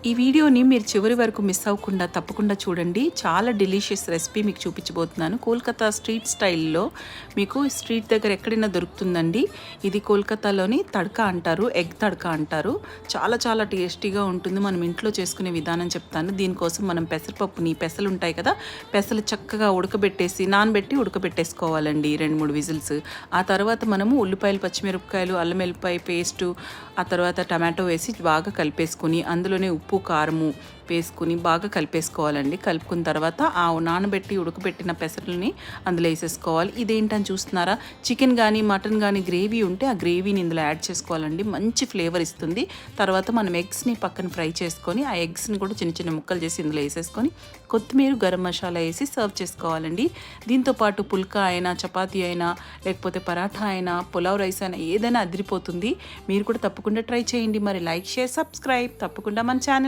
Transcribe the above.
ఈ వీడియోని మీరు చివరి వరకు మిస్ అవ్వకుండా తప్పకుండా చూడండి. చాలా డెలిషియస్ రెసిపీ మీకు చూపించబోతున్నాను. కోల్కతా స్ట్రీట్ స్టైల్లో మీకు స్ట్రీట్ దగ్గర ఎక్కడైనా దొరుకుతుందండి. ఇది కోల్కతాలోని తడకా అంటారు, ఎగ్ తడకా అంటారు. చాలా చాలా టేస్టీగా ఉంటుంది. మనం ఇంట్లో చేసుకునే విధానం చెప్తాను. దీనికోసం మనం పెసలు ఉంటాయి కదా, పెసలు చక్కగా ఉడకబెట్టేసి నానబెట్టి ఉడకబెట్టేసుకోవాలండి 2-3 విజిల్స్. ఆ తర్వాత మనము ఉల్లిపాయలు, పచ్చిమిరపకాయలు, అల్లం వెల్లిపాయ పేస్టు, ఆ తర్వాత టమాటో వేసి బాగా కలిపేసుకుని అందులోనే ఉప్పు కారము వేసుకుని బాగా కలిపేసుకోవాలండి. కలుపుకున్న తర్వాత ఆ నానబెట్టి ఉడకబెట్టిన పెసరుల్ని అందులో వేసేసుకోవాలి. ఇదేంటని చూస్తున్నారా, చికెన్ కానీ మటన్ కానీ గ్రేవీ ఉంటే ఆ గ్రేవీని ఇందులో యాడ్ చేసుకోవాలండి. మంచి ఫ్లేవర్ ఇస్తుంది. తర్వాత మనం ఎగ్స్ని పక్కన ఫ్రై చేసుకొని ఆ ఎగ్స్ని కూడా చిన్న చిన్న ముక్కలు చేసి ఇందులో వేసేసుకొని కొత్తిమీర, గరం మసాలా వేసి సర్వ్ చేసుకోవాలండి. దీంతోపాటు పుల్కా అయినా, చపాతీ అయినా, లేకపోతే పరాఠా అయినా, పులావ్ రైస్ అయినా ఏదైనా అదిరిపోతుంది. మీరు కూడా తప్పకుండా ట్రై చేయండి. మరి లైక్, షేర్, సబ్స్క్రైబ్ తప్పకుండా మన ఛానల్